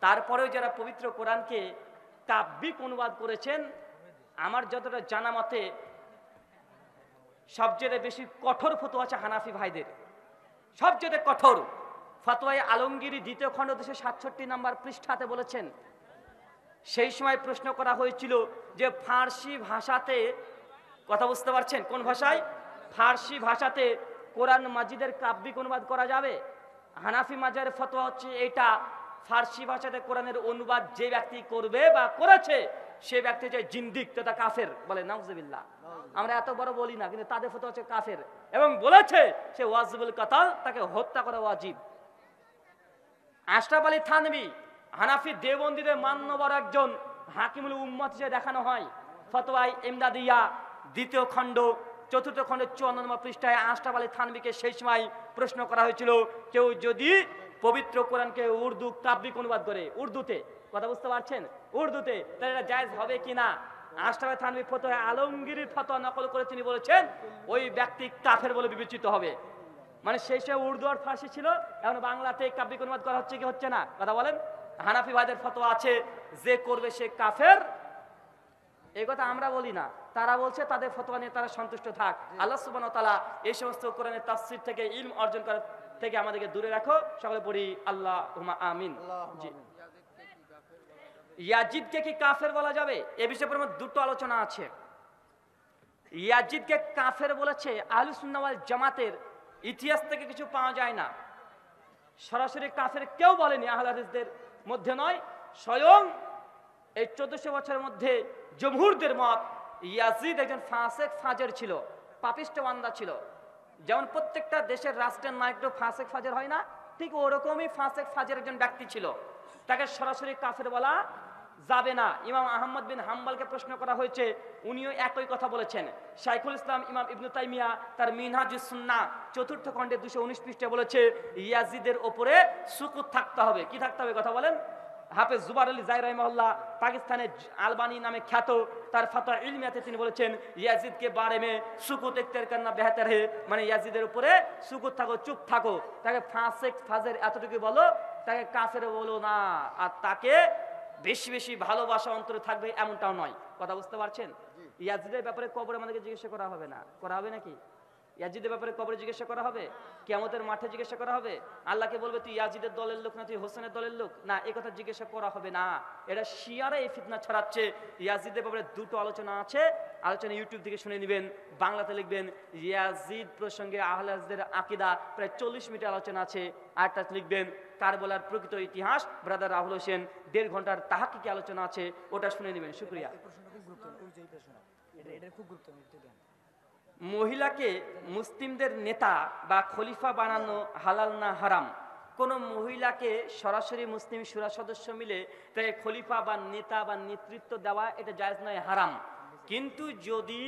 তারপরেও যারা পবিত্র কোরআনকে কাব্যিক অনুবাদ করেছেন, আমার যতটা জানা মতে সবচেয়ে বেশি কঠোর ফতোয়া আছে হানাফি ভাইদের। সবচেয়ে কঠোর ফতোয়ায়ে আলমগীরি 2য় খণ্ড 267 নম্বর পৃষ্ঠাতে বলেছেন, সেই সময় প্রশ্ন করা হয়েছিল যে ফার্সি ভাষাতে, কথা বুঝতে পারছেন, কোন ভাষায়? ফার্সি ভাষাতে কোরআন মাজিদের কাব্যিক অনুবাদ করা যাবে? হানাফি মাযহাবের ফতোয়া হচ্ছে এটা, ফার্সি ভাষাতে কোরআনের অনুবাদ যে ব্যক্তি করবে বা করেছে সে ব্যক্তি যে জিন্দিক তথা কাফের, বলে নাউজুবিল্লাহ। আমরা এত বড় বলি না, কিন্তু তাদের ফতোয়া হচ্ছে কাফের, এবং বলেছে সে ওয়াজিবুল কাতাল, তাকে হত্যা করা ওয়াজিব। আশরাফ আলী থানভী হানাফি দেওবন্দীদের মান্যবর একজন হাকিমুল উম্মত হিসেবে দেখানো হয়। ফতোয়ায়ে ইমদাদিয়া 2য় খণ্ড 4র্থ খণ্ডের 54 নম্বর পৃষ্ঠায় আশরাফ আলী থানভীকে সেই সময় প্রশ্ন করা হয়েছিল, কেউ যদি পবিত্র কোরআনকে উর্দু কাব্যিক অনুবাদ করে, উর্দুতে, কথা বুঝতে পারছেন, উর্দুতে, তাহলে এটা জায়েজ হবে কিনা? আশরাফ আলী থানভী ফতোয়া আলমগীরির ফতোয়া নকল করে তিনি বলেছেন ওই ব্যক্তি কাফের বলে বিবেচিত হবে। মানে সেই সময় উর্দু আর ফার্সি ছিল, এখন বাংলাতে কাব্যিক অনুবাদ করা হচ্ছে কি হচ্ছে না? কথা বলেন। হানাফি ভাইদের ফতোয়া আছে যে করবে সে কাফের, এই কথা আমরা বলি না, তারা বলছে, তাদের ফতোয়া নিয়ে তারা সন্তুষ্ট থাক। আল্লাহ সুবহানাহু ওয়া তাআলা এই সমস্ত কোরআনের তাফসীর থেকে, ইলম অর্জন করার থেকে আমাদেরকে দূরে রাখো। সকলে পড়ি আল্লাহুম্মা আমিন। জি। ইয়াজিদকে কি কাফের বলা যাবে? এ বিষয়ে পরে 2টো আলোচনা আছে। ইয়াজিদকে কাফের বলেছে আহলুস সুন্নাহ ওয়াল জামাতের ইতিহাস থেকে কিছু পাওয়া যায় না। সরাসরি কাফের কেউ বলেনি, আহলে হাদিসদের মধ্যে নয়, স্বয়ং এই 1400 বছরের মধ্যে জমহুরদের মত ইয়াজিদ একজন ফাসেক ফাজের ছিল, পাপিষ্ঠ বান্দা ছিল। যেমন প্রত্যেকটা দেশের রাষ্ট্রের নায়ক ফাসেক ফাজের হয় না, ঠিক ওরকমই ফাসেক ফাজের একজন ব্যক্তি ছিল, তাকে সরাসরি কাফের বলা যাবে না। ইমাম আহমদ বিন হাম্বলকে প্রশ্ন করা হয়েছে, উনিও একই কথা বলেছেন। শাইখুল ইসলাম ইমাম ইবনে তাইমিয়া তার মিনহাজুস সুন্নাহ 4র্থ খণ্ডে 219 পৃষ্ঠায় বলেছে ইয়াজিদের ওপরে সুকুত থাকতে হবে। কি থাকতে হবে? কথা বলেন। হাফেজ জুবার আলী জাই রাহিমাহুল্লাহ পাকিস্তানের আলবানি নামে খ্যাত, তার ফাতোয়া ইলমিয়াতে তিনি বলেছেন ইয়াজিদ কে বারে মে সুকুত ইখতিয়ার করনা বেহতর হে, মানে ইয়াজিদের উপরে সুকুত থাকো, চুপ থাকো, তাকে ফাসিক ফাজের এতটুকু বলো, তাকে কাফের বলো না, আর তাকে বেশি বেশি ভালোবাসা অন্তরে থাকবে এমনটাও নয়। কথা বুঝতে পারছেন? ইয়াজিদের ব্যাপারে কবরে আমাদেরকে জিজ্ঞাসা করা হবে না, করা হবে নাকি? ইয়াজিদের ব্যাপারে কবরে জিজ্ঞাসা করা হবে, কিয়ামতের মাঠে জিজ্ঞাসা করা হবে, আল্লাহকে বলবে তুই ইয়াজিদের দলের লোক না তুই হোসেনের দলের লোক, না এই কথা জিজ্ঞাসা করা হবে না। এটা শিয়ারা এই ফিতনা ছড়াচ্ছে। ইয়াজিদের ব্যাপারে দুটো আলোচনা আছে, আলোচনা ইউটিউব থেকে শুনে নেবেন, বাংলাতে লিখবেন ইয়াজিদ প্রসঙ্গে আহলে হাদিসদের আকীদা, প্রায় 40 মিনিট আলোচনা আছে। আরটা লিখবেন কারবালার প্রকৃত ইতিহাস, ব্রাদার রাহুল হোসেন 1.5 ঘন্টার তাহাক্কিকি আলোচনা আছে, ওটা শুনে নেবেন। শুকরিয়া। মহিলাকে মুসলিমদের নেতা বা খলিফা বানানো হালাল না হারাম? কোন মহিলাকে সরাসরি মুসলিম শুরা সদস্য মিলে তাকে খলিফা বা নেতা বা নেতৃত্ব দেওয়া এটা জায়েজ নয়, হারাম। কিন্তু যদি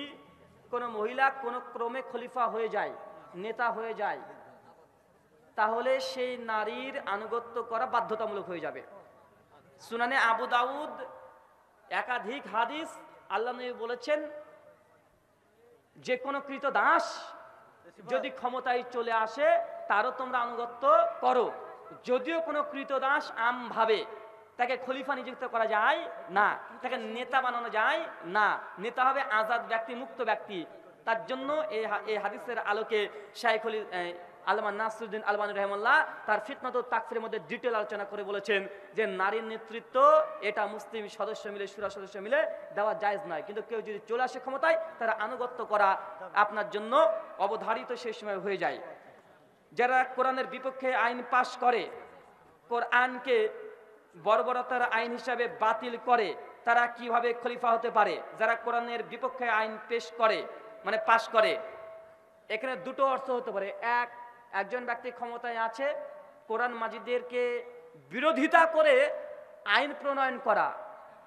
কোনো মহিলা কোনো ক্রমে খলিফা হয়ে যায়, নেতা হয়ে যায়, তাহলে সেই নারীর আনুগত্য করা বাধ্যতামূলক হয়ে যাবে। সুনানে আবু দাউদ একাধিক হাদিস, আল্লাহ নবী বলেছেন যে কোনো কৃতদাস যদি ক্ষমতায় চলে আসে তারও তোমরা আনুগত্য করো। যদিও কোনো কৃতদাস আমভাবে তাকে খলিফা নিযুক্ত করা যায় না, তাকে নেতা বানানো যায় না, নেতা হবে আজাদ ব্যক্তি, মুক্ত ব্যক্তি। তার জন্য এই হাদিসের আলোকে শাইখুল আল্লামা নাসিরুদ্দিন আলবানী রাহিমাহুল্লাহ তার ফিতনাতুত তাকফিরের মধ্যে ডিটেল আলোচনা করে বলেছেন যে নারীর নেতৃত্ব এটা মুসলিম সদস্য মিলে, শুরা সদস্য মিলে দেওয়া জায়েজ নয়। কিন্তু কেউ যদি চলে আসে ক্ষমতায়, তারা আনুগত্য করা আপনার জন্য অবধারিত সেই সময় হয়ে যায়। যারা কোরআনের বিপক্ষে আইন পাশ করে, কোরআনকে বর্বরতার আইন হিসাবে বাতিল করে, তারা কিভাবে খলিফা হতে পারে? যারা কোরআনের বিপক্ষে আইন পেশ করে, মানে পাশ করে, এখানে দুটো অর্থ হতে পারে। একজন ব্যক্তি ক্ষমতায় আছে, কোরআন মাজিদেরকে বিরোধিতা করে আইন প্রণয়ন করা।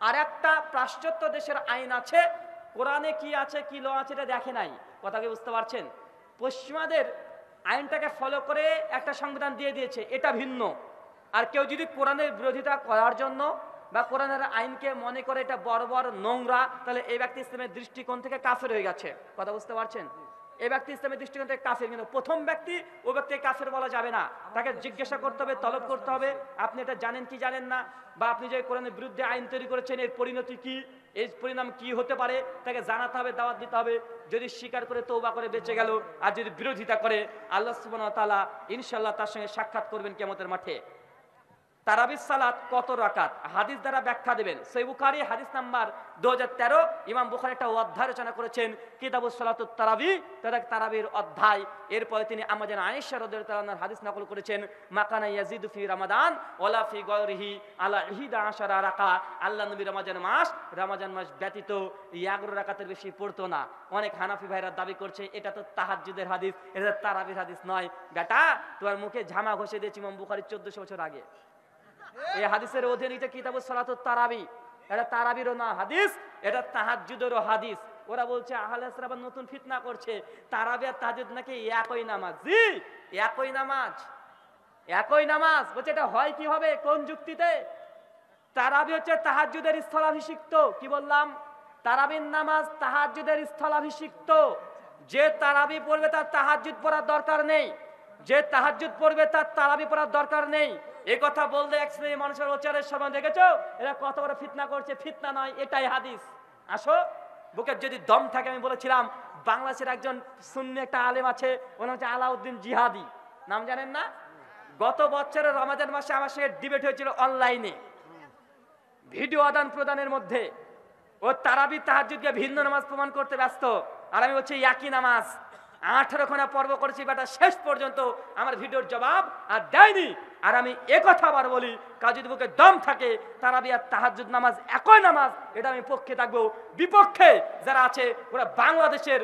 আর একটা পাশ্চাত্য দেশের আইন আছে, কোরআনে কি আছে কি ল আছে এটা দেখে নাই। কথা কি বুঝতে পারছেন? পশ্চিমাদের আইনটাকে ফলো করে একটা সংবিধান দিয়ে দিয়েছে, এটা ভিন্ন। আর কেউ যদি কোরআনের বিরোধিতা করার জন্য বা কোরআনের আইনকে মনে করে এটা বর্বর, নোংরা, তাহলে এই ব্যক্তি ইসলামের দৃষ্টিকোণ থেকে কাফের হয়ে গেছে। কথা বুঝতে পারছেন? এই ব্যক্তি ইসলামের দৃষ্টিকোণ থেকে কাফের। কিন্তু প্রথম ব্যক্তি, ও ব্যক্তিকে কাফের বলা যাবে না, তাকে জিজ্ঞাসা করতে হবে, তলব করতে হবে আপনি এটা জানেন কি জানেন না, বা আপনি যে কোরআনের বিরুদ্ধে আইন তৈরি করেছেন এর পরিণতি কি, এর পরিণাম কি হতে পারে, তাকে জানাতে হবে, দাওয়াত দিতে হবে। যদি স্বীকার করে তওবা করে বেঁচে গেল, আর যদি বিরোধিতা করে আল্লাহ সুবহানাহু ওয়া তাআলা ইনশাআল্লাহ তার সঙ্গে সাক্ষাৎ করবেন কিয়ামতের মাঠে। তারাবির সালাত কত রাকাত? হাদিস দ্বারা ব্যাখ্যা দেবেন। সহিহ বুখারী হাদিস নাম্বার 2013, ইমাম বুখারী একটা অধ্যায় রচনা করেছেন কিতাবুস সালাতুত তারাবি, তারাবির অধ্যায়। এরপরে তিনি আমাদের আয়েশা রাদিয়াল্লাহু আনহার হাদিস নকল করেছেন, মাকানা ইয়াজিদু ফি রমাদান ওয়ালা ফি গায়রিহি আলা 11 রাকা। আল্লাহ নবী রমজান মাস ব্যতীত 11 রাকাতের বেশি পড়তো না। অনেক হানাফি ভাইরা দাবি করছে এটা তো তাহাজ্জুদের হাদিস, এটা তারাবির হাদিস নয়। বেটা, তোমার মুখে ঝামা ঘষে দিয়েছি ইমাম বুখারী 1400 বছর আগে। এই হাদিসের অধীনে এটা কিতাবুস সালাতুত তারাবি, এটা তারাবিরও না হাদিস, এটা তাহাজ্জুদেরও হাদিস। ওরা বলছে আহলে হাদিসরা আবার নতুন ফিতনা করছে, তারাবি আর তাহাজ্জুদ নাকি একই নামাজ। জি, একই নামাজ, একই নামাজ। বলছে এটা হয় কি হবে, কোন যুক্তিতে? তারাবি হচ্ছে তাহাজ্জুদের স্থলাভিষিক্ত। কি বললাম? তারাবির নামাজ তাহাজ্জুদের স্থলাভিষিক্ত। যে তারাবি পড়বে তার তাহাজ্জুদ পড়ার দরকার নেই, যে তাহাজ্জুদ পড়বে তার তারাবি পড়ার দরকার নেই। এই কথা বলতে এক শ্রেণীর মানুষের ওচারের সময় দেখেছো এরা কত বড় ফিতনা করছে। ফিতনা নয়, এটাই হাদিস। আসো, বুকের যদি দম থাকে। আমি বলেছিলাম বাংলাদেশের একজন সুন্নি একটা আলেম আছে, ওনার হচ্ছে আলাউদ্দিন জিহাদি, নাম জানেন না? গত বছরের রমাদান মাসে আমার সঙ্গে ডিবেট হয়েছিল অনলাইনে, ভিডিও আদান প্রদানের মধ্যে। ও তারাবি তাহাজ্জুদকে ভিন্ন নামাজ প্রমাণ করতে ব্যস্ত, আর আমি বলছি একই নামাজ। 18 খানা পর্ব করেছি, বেটা শেষ পর্যন্ত আমার ভিডিওর জবাব আর দেয়নি। আর আমি একথা আবার বলি, কাজ যদি বুকে দম থাকে তারাবি আর তাহাজ্জুদ নামাজ একই নামাজ, এটা আমি পক্ষে থাকবো। বিপক্ষে যারা আছে ওরা বাংলাদেশের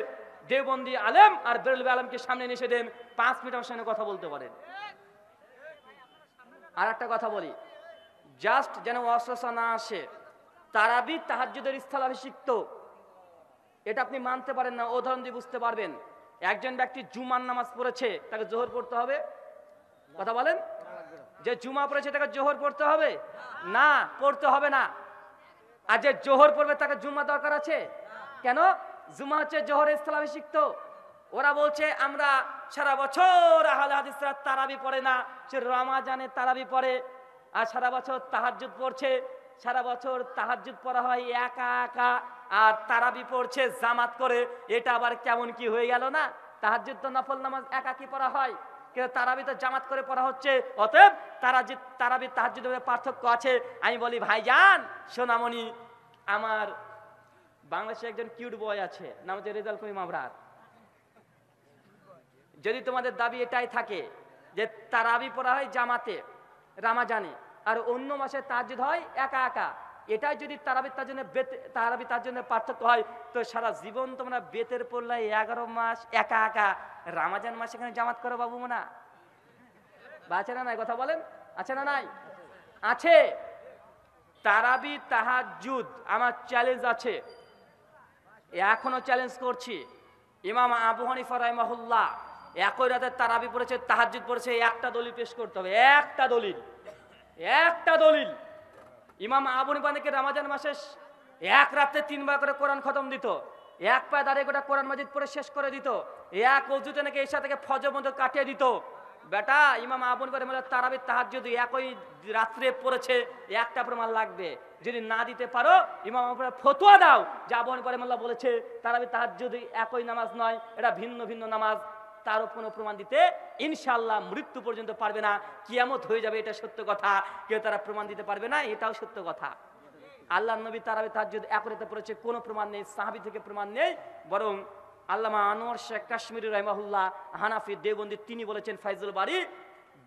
দেওবন্দি আলেম আর বেরেলভী আলেমকে সামনে এসে দেন, 5 মিনিট আমার সঙ্গে কথা বলতে পারেন। আর একটা কথা বলি, জাস্ট যেন অস্বসা না আসে, তারাবি তাহাজ্জুদের স্থলাভিষিক্ত, এটা আপনি মানতে পারেন না। উদাহরণ দিয়ে বুঝতে পারবেন। একজন ব্যক্তি জুমার নামাজ পড়েছে, তাকে জোহর পড়তে হবে? কথা বলেন, যে জুমা পড়েছে তাকে জোহর পড়তে হবে না, পড়তে হবে না। আর যে জোহর পড়বে তাকে জুমা দরকার আছে কেন? জুমা হচ্ছে জোহরের স্থলাভিষিক্ত। ওরা বলছে আমরা সারা বছর আহলে হাদিসরা তারাবি পড়ে না, সে রমাজানে তারাবি পড়ে, আর সারা বছর তাহাজ্জুদ পড়ছে। সারা বছর তাহাজ্জুদ পড়া হয় একা একা, আর তারাবি পড়ছে জামাত করে। এটা আবার কেমন কি হয়ে গেল না? তাহাজ্জুদ তো নফল নামাজ একাকী পড়া হয়, কিন্তু তারাবি তো জামাত করে পড়া হচ্ছে। অতএব তারাবি তাহাজ্জুদের পার্থক্য আছে। আমি বলি ভাইজান সোনামণি, আমার বাংলাদেশে একজন কিউট বয় আছে, নাম হচ্ছে রেজাল করিম আবরার। যদি তোমাদের দাবি এটাই থাকে যে তারাবি পড়া হয় জামাতে রমাজানে, আর অন্য মাসে তাহাজ্জুদ হয় একা একা, এটাই যদি তারাবি তাহাজ্জুদের পার্থক্য হয়, তো সারা জীবন তোমরা বেতের পড়লে 11 মাস একা একা, রমাজান মাসে এখানে জামাত করো বাবু না? বা আছে না নাই? কথা বলেন, আছে না নাই? আছে। তারাবি তাহাজ্জুদ আমার চ্যালেঞ্জ আছে, এখনো চ্যালেঞ্জ করছি। ইমাম আবু হানিফা রাহিমাহুল্লাহ একই রাতে তারাবি পড়েছে, তাহাজ্জুদ পড়েছে, একটা দলিল পেশ করতে হবে, একটা দলিল। ইমাম আবু হানিফা নাকি রমজান মাসে এক রাতে 3 বার করে কোরআন খতম দিত, এক পায়ে দাঁড়িয়ে গোটা কোরআন মাজিদ পড়ে শেষ করে দিত, এক অজুতে নাকি এসা থেকে ফজর মধ্যে কাটিয়ে দিত। বেটা, ইমাম আবু হানিফা রাহিমাহুল্লাহ তারাবি তাহাজ্জুদ একই রাত্রে পড়েছে, একটা প্রমাণ লাগবে। যদি না দিতে পারো ইমাম আবু হানিফা ফতোয়া দাও যে আবু হানিফা রাহিমাহুল্লাহ বলেছে তারাবি তাহাজ্জুদ একই নামাজ নয়, এটা ভিন্ন ভিন্ন নামাজ। তারও কোনো প্রমাণ দিতে ইনশাআল্লাহ মৃত্যু পর্যন্ত পারবে না, কিয়ামত হয়ে যাবে, এটা সত্য কথা। কেউ তারা প্রমাণ দিতে পারবে না, এটাও সত্য কথা। আল্লাহর নবী তারাবি তাহাজ্জুদ এক রাতে পড়েছে, কোনো প্রমাণ নেই, সাহাবী থেকে প্রমাণ নেই। বরং আল্লামা আনোয়ার শেখ কাশ্মীরি রাহিমাহুল্লাহ হানাফি দেওবন্দি, তিনি বলেছেন ফাইজুল বারী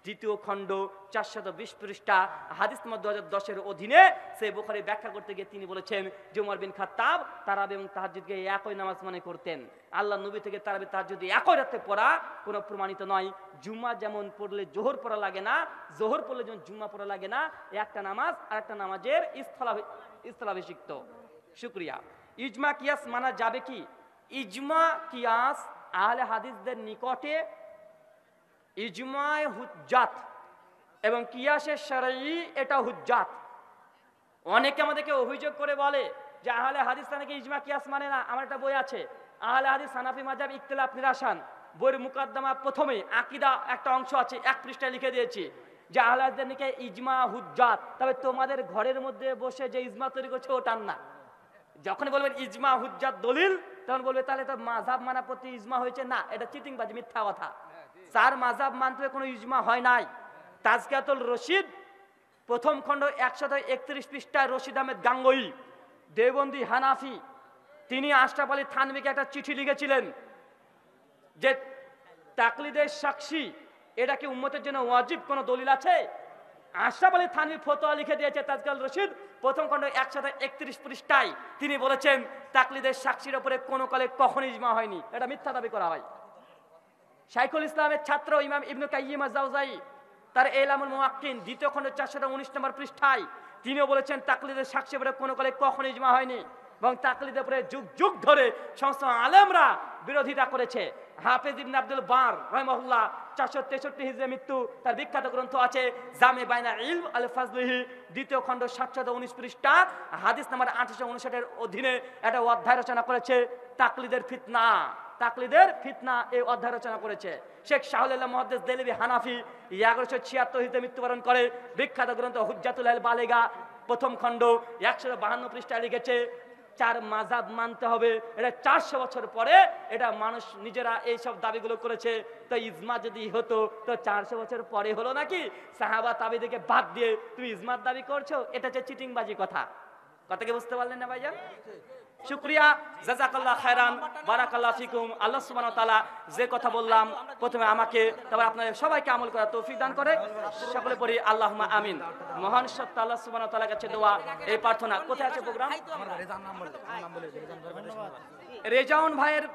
2য় খণ্ড 420 পৃষ্ঠা হাদিস নম্বর 2010-এর অধীনে সেই বুখারী ব্যাখ্যা করতে গিয়ে তিনি বলেছেন যে উমর বিন খাত্তাব তারাবি এবং তাহাজ্জুদকে একই নামাজ মনে করতেন। আল্লাহ নবী থেকে তারাবি তাহাজ্জুদ একই রাতে পড়া কোনো প্রমাণিত নয়। জুমা যেমন পড়লে জোহর পড়া লাগে না, জোহর পড়লে যেমন জুমা পড়া লাগে না, একটা নামাজ আর একটা নামাজের স্থলাভিষিক্ত। শুকরিয়া। ইজমা কিয়াস মানা যাবে কি? ইজমা কিয়াস আহলে হাদিসদের নিকটে ইজমায়ে হুজ্জাত এবং কিয়াসে শারঈ এটা হুজ্জাত। অনেকে আমাদেরকে অভিযোগ করে বলে যে আহলে হাদিস নাকি ইজমা কিয়াস মানে না। আমার একটা বই আছে, আহলে হাদিস হানাফি মাযহাব ইখতিলাফ নিরাসান, বইয়ের মুকদ্দমা প্রথমে আকীদা একটা অংশ আছে, 1 পৃষ্ঠায় লিখে দিয়েছি যে আহলে হাদিসদের নাকি ইজমা হুজ্জাত। তবে তোমাদের ঘরের মধ্যে বসে যে ইজমা তৈরি করছে ওটার না। যখন বলবেন ইজমা হুজ্জাত দলিল, তখন বলবে তাহলে তো মাযহাব মানা প্রতি ইজমা হয়েছে। না, এটা চিটিংবাজি, মিথ্যা কথা। 4 মাযহাব মানতে কোনো ইজমা হয় নাই। তাজকিয়াতুল রশিদ 1ম খণ্ড 131 পৃষ্ঠায় রশিদ আহমেদ গাঙ্গুই দেওবন্দি হানাফি, তিনি আশরাফ আলী থানভীকে একটা চিঠি লিখেছিলেন যে তাকলিদের সাক্ষী এটা কি উম্মতের জন্য ওয়াজিব, কোনো দলিল আছে? আশরাফ আলী থানভী ফতোয়া লিখে দিয়েছে তাজকিয়াতুল রশিদ 1ম খণ্ড 131 পৃষ্ঠায়। তিনি বলেছেন তাকলিদের সাক্ষীর উপরে কোনো কালে কখনো ইজমা হয়নি, এটা মিথ্যা দাবি করা হয়। শাইখুল ইসলামের ছাত্র ইমাম ইবনে কাইয়িম আজ-জাওজাই তার ইলামুল মুওয়াক্কিন 2য় খণ্ড 419 নম্বর পৃষ্ঠায় তিনিও বলেছেন তাকলিদের সাক্ষীর উপরে কোনো কালে কখনো ইজমা হয়নি, এবং তাকলিদের উপরে যুগ যুগ ধরে সমস্ত আলেমরা বিরোধিতা করেছে। হাফেজ ইবনে আব্দুল বার রাহিমাহুল্লাহ 463 হিজরি মৃত্যু, তার বিখ্যাত গ্রন্থ আছে জামে বাইনা ইলম আল ফাজলিহি 2য় খণ্ড 719 পৃষ্ঠা হাদিস নাম্বার 859-এর অধীনে একটা অধ্যায় রচনা করেছে তাকলিদের ফিতনা এই অধ্যায় রচনা করেছে। শেখ শাহুল্লাহ মুহাদ্দিস দেলভি হানাফি 1176 হিজরিতে মৃত্যুবরণ করে। বিখ্যাত গ্রন্থ হুজ্জাতুল বালিগা 1ম খণ্ড 152 পৃষ্ঠায় লিখেছে 4 মাযহাব মানতে হবে। এটা 400 বছর পরে এটা মানুষ নিজেরা এইসব দাবিগুলো করেছে। তো ইজমা যদি হতো তো 400 বছর পরে হলো নাকি? সাহাবা তাবেঈদেরকে বাদ দিয়ে তুমি ইজমার দাবি করছো, এটা হচ্ছে চিটিংবাজি কথা। কথাকে বুঝতে পারলেন না ভাইজান? শুকরিয়া, জাযাকাল্লাহ খায়রান, বারাকাল্লাহ ফিকুম। আল্লাহ সুবহানাহু ওয়া তাআলা যে কথা বললাম প্রথমে আমাকে, তারপর আপনাদের সবাইকে আমল করার তৌফিক দান করে। সকলে পড়ি আল্লাহুম্মা আমিন। মহান সত্তা আল্লাহ সুবহানাহু ওয়া তাআলার কাছে দোয়া, এই প্রার্থনা। কোথায় আছে প্রোগ্রাম? রেজাউন ভাইয়ের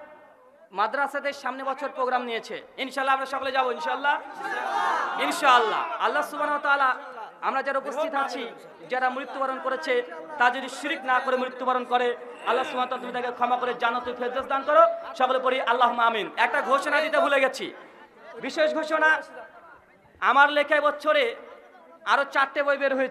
মাদ্রাসাদের সামনে বছর প্রোগ্রাম নিয়েছে, ইনশাআল্লাহ আমরা সকলে যাব ইনশাআল্লাহ। আল্লাহ সুবহানাহু ওয়া তাআলা আমরা যারা উপস্থিত আছি, যারা মৃত্যুবরণ করেছে, তা যদি শিরক না করে মৃত্যুবরণ করে, আল্লাহ সুবহানাহু ওয়া তাআলা তুমি তাকে ক্ষমা করে জান্নাতুল ফেরদৌস দান করো। সকলে পড়ি আল্লাহুম্মা আমিন। একটা ঘোষণা দিতে ভুলে গেছি, বিশেষ ঘোষণা। আমার লেখা বছরে আরো 4টে বই বের হয়েছে।